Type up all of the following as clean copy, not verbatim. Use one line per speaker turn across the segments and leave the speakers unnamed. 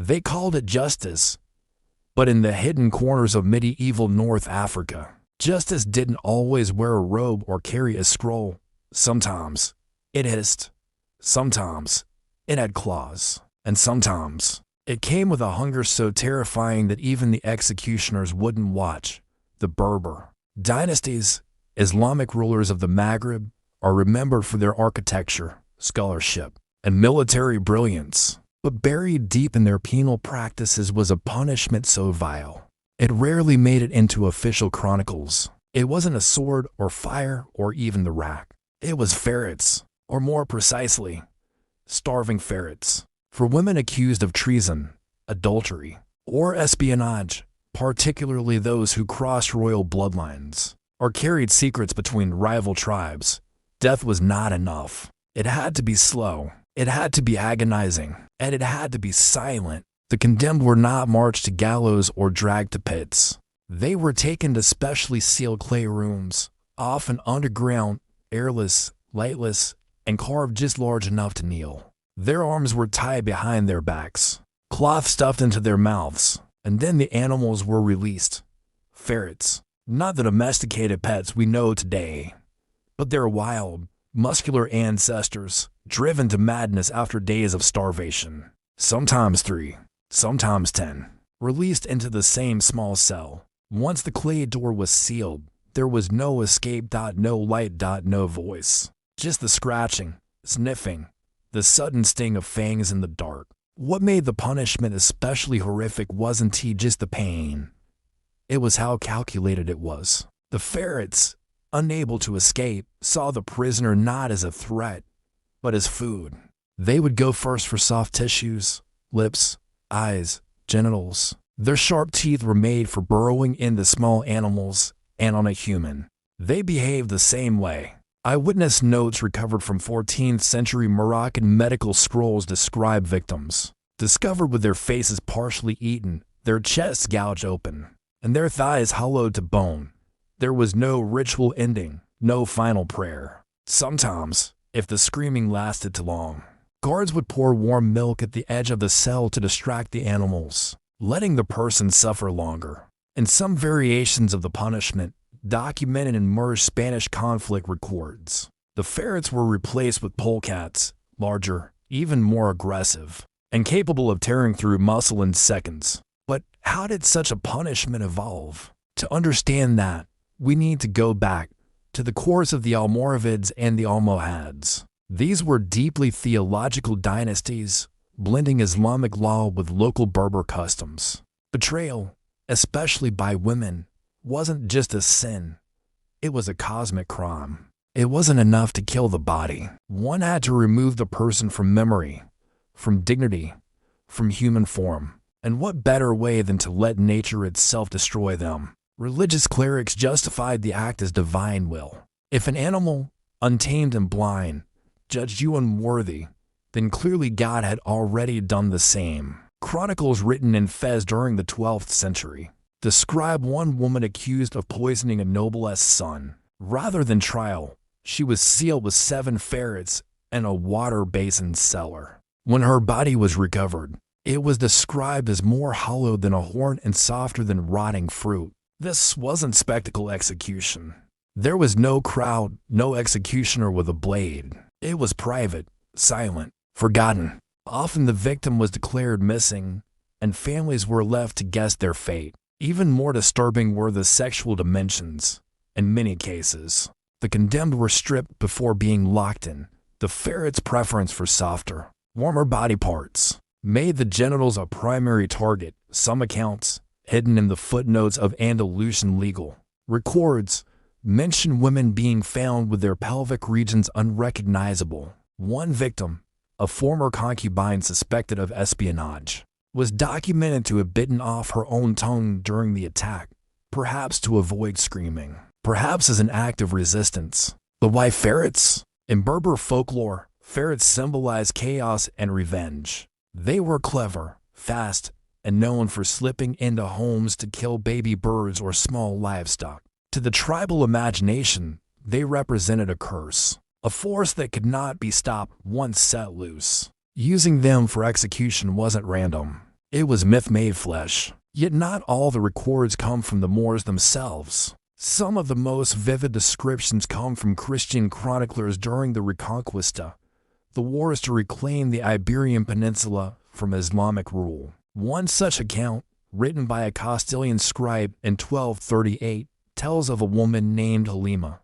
They called it justice, but in the hidden corners of medieval North Africa, justice didn't always wear a robe or carry a scroll. Sometimes it hissed, sometimes it had claws, and sometimes it came with a hunger so terrifying that even the executioners wouldn't watch. The Berber dynasties, Islamic rulers of the Maghreb, are remembered for their architecture, scholarship, and military brilliance. But buried deep in their penal practices was a punishment so vile, it rarely made it into official chronicles. It wasn't a sword or fire or even the rack. It was ferrets, or more precisely, starving ferrets. For women accused of treason, adultery, or espionage, particularly those who crossed royal bloodlines or carried secrets between rival tribes, death was not enough. It had to be slow, it had to be agonizing, and it had to be silent. The condemned were not marched to gallows or dragged to pits. They were taken to specially sealed clay rooms, often underground, airless, lightless, and carved just large enough to kneel. Their arms were tied behind their backs, cloth stuffed into their mouths, and then the animals were released. Ferrets, not the domesticated pets we know today, but their wild, muscular ancestors, driven to madness after days of starvation. Sometimes 3, sometimes 10, released into the same small cell. Once the clay door was sealed, there was no escape. No light. No voice. Just the scratching, sniffing, the sudden sting of fangs in the dark. What made the punishment especially horrific wasn't just the pain. It was how calculated it was. The ferrets, unable to escape, saw the prisoner not as a threat, but as food. They would go first for soft tissues, lips, eyes, genitals. Their sharp teeth were made for burrowing into small animals and on a human. They behaved the same way. Eyewitness notes recovered from 14th century Moroccan medical scrolls describe victims discovered with their faces partially eaten, their chests gouged open, and their thighs hollowed to bone. There was no ritual ending, no final prayer. Sometimes, if the screaming lasted too long, guards would pour warm milk at the edge of the cell to distract the animals, letting the person suffer longer. In some variations of the punishment, documented in Moorish Spanish conflict records, the ferrets were replaced with polecats, larger, even more aggressive, and capable of tearing through muscle in seconds. But how did such a punishment evolve? To understand that, we need to go back to the course of the Almoravids and the Almohads. These were deeply theological dynasties, blending Islamic law with local Berber customs. Betrayal, especially by women, wasn't just a sin. It was a cosmic crime. It wasn't enough to kill the body. One had to remove the person from memory, from dignity, from human form. And what better way than to let nature itself destroy them? Religious clerics justified the act as divine will. If an animal, untamed and blind, judged you unworthy, then clearly God had already done the same. Chronicles written in Fez during the 12th century describe one woman accused of poisoning a noble's son. Rather than trial, she was sealed with 7 ferrets and a water basin cellar. When her body was recovered, it was described as more hollow than a horn and softer than rotting fruit. This wasn't spectacle execution. There was no crowd, no executioner with a blade. It was private, silent, forgotten. Often the victim was declared missing, and families were left to guess their fate. Even more disturbing were the sexual dimensions. In many cases, the condemned were stripped before being locked in. The ferret's preference for softer, warmer body parts made the genitals a primary target. Some accounts, hidden in the footnotes of Andalusian legal records, mention women being found with their pelvic regions unrecognizable. One victim, a former concubine suspected of espionage, was documented to have bitten off her own tongue during the attack, perhaps to avoid screaming, perhaps as an act of resistance. But why ferrets? In Berber folklore, ferrets symbolize chaos and revenge. They were clever, fast, and known for slipping into homes to kill baby birds or small livestock. To the tribal imagination, they represented a curse, a force that could not be stopped once set loose. Using them for execution wasn't random. It was myth made flesh. Yet not all the records come from the Moors themselves. Some of the most vivid descriptions come from Christian chroniclers during the Reconquista, the wars to reclaim the Iberian Peninsula from Islamic rule. One such account, written by a Castilian scribe in 1238, tells of a woman named Halima,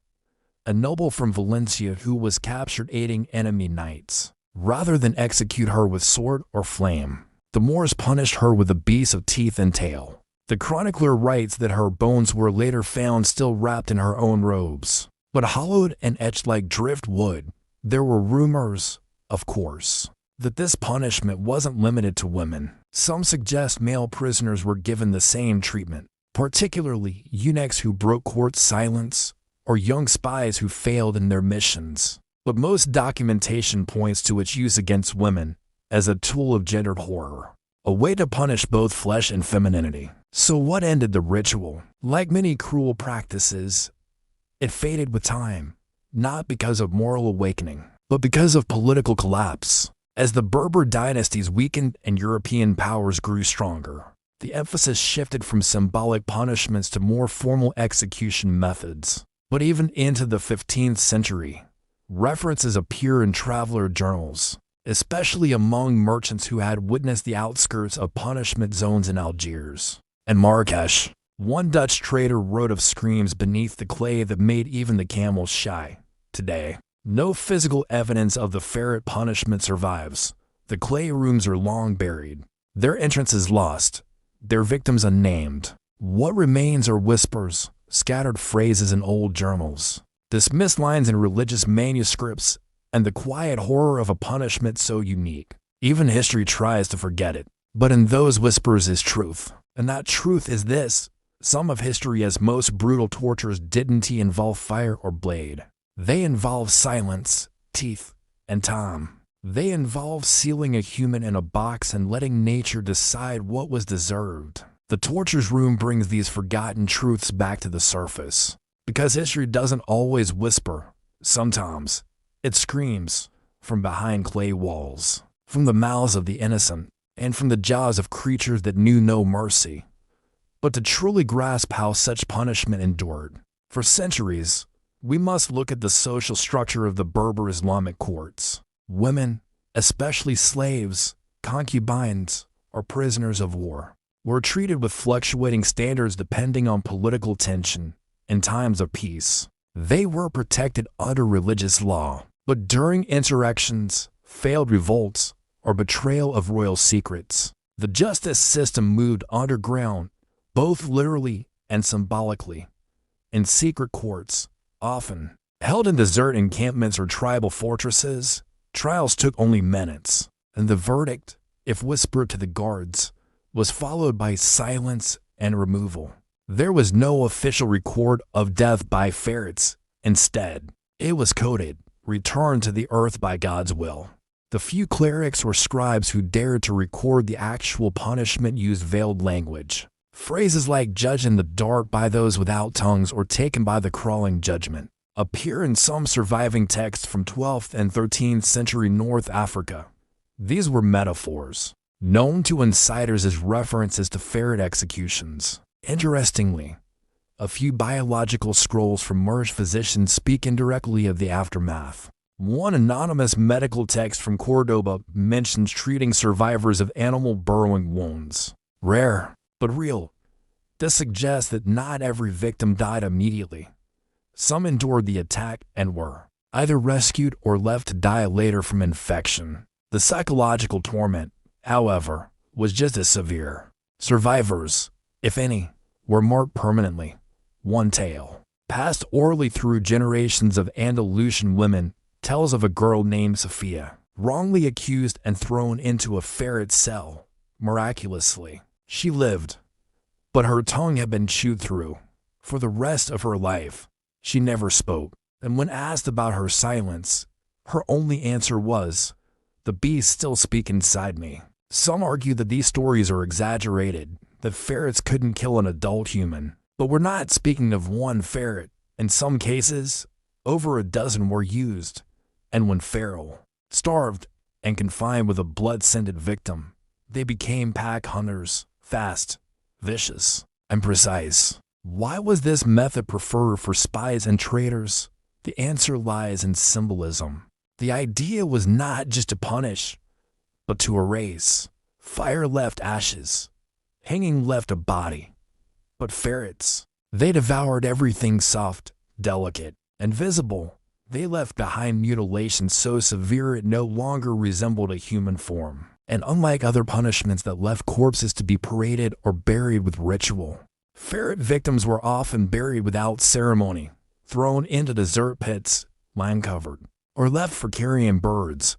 a noble from Valencia who was captured aiding enemy knights. Rather than execute her with sword or flame, the Moors punished her with a beast of teeth and tail. The chronicler writes that her bones were later found still wrapped in her own robes, but hollowed and etched like driftwood. There were rumors, of course, that this punishment wasn't limited to women. Some suggest male prisoners were given the same treatment, particularly eunuchs who broke court silence or young spies who failed in their missions. But most documentation points to its use against women as a tool of gendered horror, a way to punish both flesh and femininity. So what ended the ritual? Like many cruel practices, it faded with time, not because of moral awakening, but because of political collapse. As the Berber dynasties weakened and European powers grew stronger, the emphasis shifted from symbolic punishments to more formal execution methods. But even into the 15th century, references appear in traveler journals, especially among merchants who had witnessed the outskirts of punishment zones in Algiers and Marrakesh. One Dutch trader wrote of screams beneath the clay that made even the camels shy. Today, no physical evidence of the ferret punishment survives. The clay rooms are long buried, their entrance is lost, their victims unnamed. What remains are whispers, scattered phrases in old journals, dismissed lines in religious manuscripts, and the quiet horror of a punishment so unique. Even history tries to forget it. But in those whispers is truth. And that truth is this: some of history's most brutal tortures didn't involve fire or blade. They involve silence, teeth, and time. They involve sealing a human in a box and letting nature decide what was deserved. The tortures room brings these forgotten truths back to the surface. Because history doesn't always whisper. Sometimes it screams from behind clay walls, from the mouths of the innocent, and from the jaws of creatures that knew no mercy. But to truly grasp how such punishment endured for centuries, we must look at the social structure of the Berber Islamic courts. Women, especially slaves, concubines, or prisoners of war, were treated with fluctuating standards depending on political tension and times of peace. They were protected under religious law, but during insurrections, failed revolts, or betrayal of royal secrets, the justice system moved underground, both literally and symbolically. In secret courts, often held in desert encampments or tribal fortresses, trials took only minutes, and the verdict, if whispered to the guards, was followed by silence and removal. There was no official record of death by ferrets. Instead, it was coded, returned to the earth by God's will. The few clerics or scribes who dared to record the actual punishment used veiled language. Phrases like "judged in the dark by those without tongues" or "taken by the crawling judgment" appear in some surviving texts from 12th and 13th century North Africa. These were metaphors, known to insiders as references to ferret executions. Interestingly, a few biological scrolls from Moorish physicians speak indirectly of the aftermath. One anonymous medical text from Cordoba mentions treating survivors of animal burrowing wounds. Rare, but real. This suggests that not every victim died immediately. Some endured the attack and were either rescued or left to die later from infection. The psychological torment, however, was just as severe. Survivors, if any, were marked permanently. One tale, passed orally through generations of Andalusian women, tells of a girl named Sophia, wrongly accused and thrown into a ferret cell. Miraculously, she lived, but her tongue had been chewed through. For the rest of her life, she never spoke, and when asked about her silence, her only answer was, "The beasts still speak inside me." Some argue that these stories are exaggerated, that ferrets couldn't kill an adult human. But we're not speaking of one ferret. In some cases, over a dozen were used, and when feral, starved, and confined with a blood-scented victim, They became pack hunters, fast, vicious, and precise. Why was this method preferred for spies and traitors? The answer lies in symbolism. The idea was not just to punish, but to erase. Fire left ashes. Hanging left a body. But ferrets, they devoured everything soft, delicate, and visible. They left behind mutilation so severe it no longer resembled a human form. And unlike other punishments that left corpses to be paraded or buried with ritual, ferret victims were often buried without ceremony, thrown into desert pits, lime-covered, or left for carrion birds.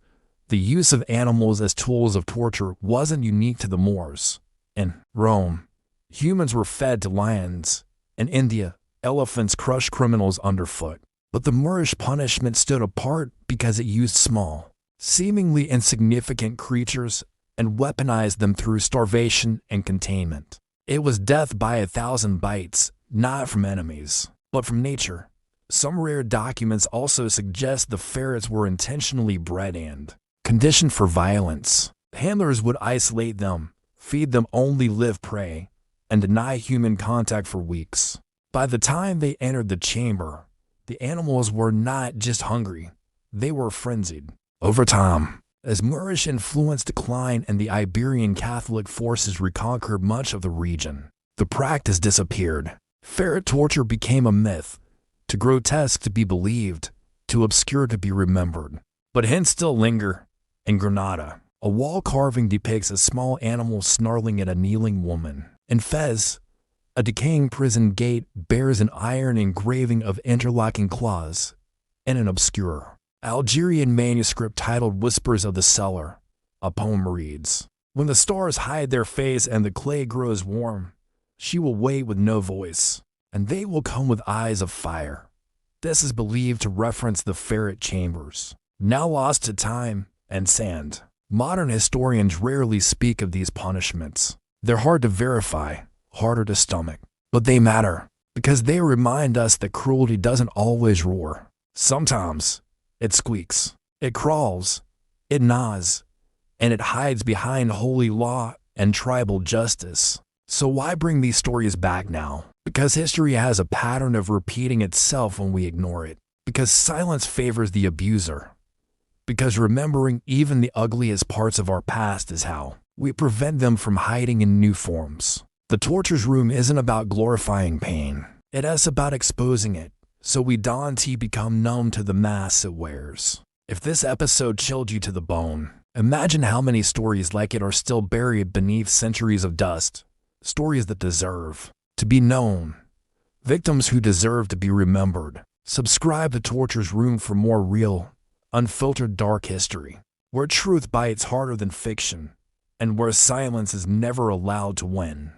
The use of animals as tools of torture wasn't unique to the Moors. In Rome, humans were fed to lions. In India, elephants crushed criminals underfoot. But the Moorish punishment stood apart because it used small, seemingly insignificant creatures and weaponized them through starvation and containment. It was death by 1,000 bites, not from enemies, but from nature. Some rare documents also suggest the ferrets were intentionally bred and conditioned for violence. Handlers would isolate them, feed them only live prey, and deny human contact for weeks. By the time they entered the chamber, the animals were not just hungry, they were frenzied. Over time, as Moorish influence declined and the Iberian Catholic forces reconquered much of the region, the practice disappeared. Ferret torture became a myth, too grotesque to be believed, too obscure to be remembered. But hints still linger. In Granada, a wall carving depicts a small animal snarling at a kneeling woman. In Fez, a decaying prison gate bears an iron engraving of interlocking claws. In an obscure Algerian manuscript titled Whispers of the Cellar, a poem reads, "When the stars hide their face and the clay grows warm, she will wait with no voice, and they will come with eyes of fire." This is believed to reference the ferret chambers, now lost to time and sand. Modern historians rarely speak of these punishments. They're hard to verify, harder to stomach, but they matter because they remind us that cruelty doesn't always roar. Sometimes it squeaks, it crawls, it gnaws, and it hides behind holy law and tribal justice. So why bring these stories back now? Because history has a pattern of repeating itself when we ignore it. Because silence favors the abuser. Because remembering even the ugliest parts of our past is how we prevent them from hiding in new forms. The torture's room isn't about glorifying pain. It is about exposing it, so we don't become numb to the mask it wears. If this episode chilled you to the bone, imagine how many stories like it are still buried beneath centuries of dust. Stories that deserve to be known. Victims who deserve to be remembered. Subscribe to Torture's Room for more real, unfiltered dark history, where truth bites harder than fiction, and where silence is never allowed to win.